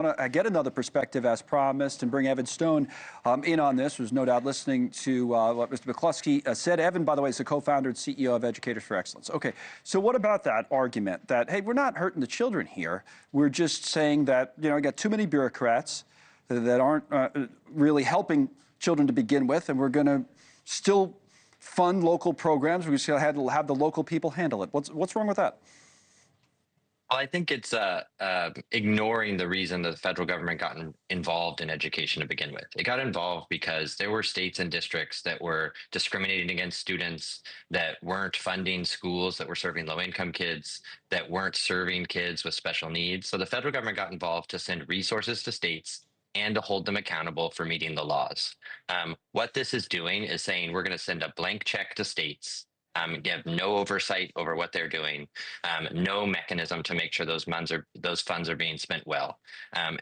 want to get another perspective as promised and bring Evan Stone in on this, who's no doubt listening to what Mr. McCluskey said. Evan, by the way, is the co-founder and CEO of Educators for Excellence. Okay, so what about that argument that, hey, we're not hurting the children here. We're just saying that, you know, we got too many bureaucrats that aren't really helping children to begin with, and we're going to still fund local programs. We're just going to have the local people handle it. What's wrong with that? Well, I think it's ignoring the reason that the federal government got involved in education to begin with. It got involved because there were states and districts that were discriminating against students, that weren't funding schools that were serving low-income kids, that weren't serving kids with special needs. So the federal government got involved to send resources to states and to hold them accountable for meeting the laws. What this is doing is saying we're going to send a blank check to states. Give no oversight over what they're doing, no mechanism to make sure those funds are being spent well.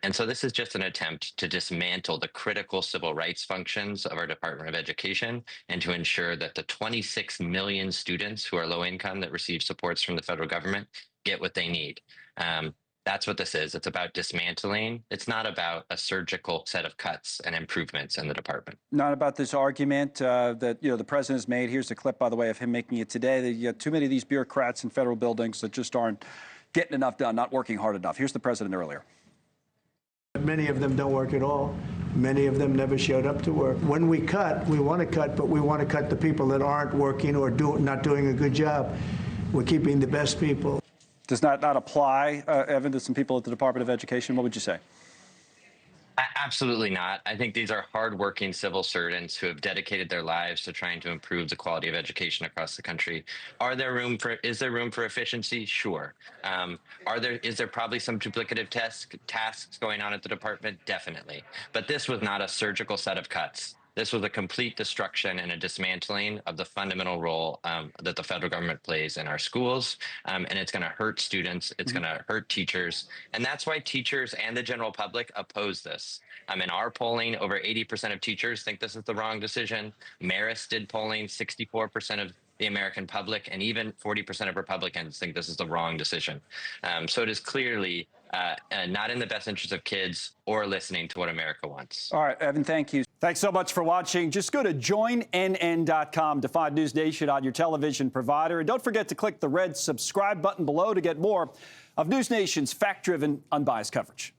And so this is just an attempt to dismantle the critical civil rights functions of our Department of Education and to ensure that the 26 million students who are low income that receive supports from the federal government get what they need. That's what this is. It's about dismantling. It's not about a surgical set of cuts and improvements in the department. Not about this argument that the president has made. Here's a clip, by the way, of him making it today. That you got too many of these bureaucrats in federal buildings that just aren't getting enough done, not working hard enough. Here's the president earlier. Many of them don't work at all. Many of them never showed up to work. When we cut, we want to cut, but we want to cut the people that aren't working or not doing a good job. We're keeping the best people. Does not apply, Evan, to some people at the Department of Education? What would you say? Absolutely not. I think these are hardworking civil servants who have dedicated their lives to trying to improve the quality of education across the country. Is there room for efficiency? Sure. Is there probably some duplicative tasks going on at the department? Definitely. But this was not a surgical set of cuts. This was a complete destruction and a dismantling of the fundamental role that the federal government plays in our schools. And it's going to hurt students. It's going to hurt teachers. And that's why teachers and the general public oppose this. In our polling, over 80% of teachers think this is the wrong decision. Marist did polling, 64% of the American public, and even 40% of Republicans think this is the wrong decision. So it is clearly not in the best interest of kids or listening to what America wants. All right, Evan, thank you. Thanks so much for watching. Just go to joinnn.com to find NewsNation on your television provider. And don't forget to click the red subscribe button below to get more of NewsNation's fact-driven, unbiased coverage.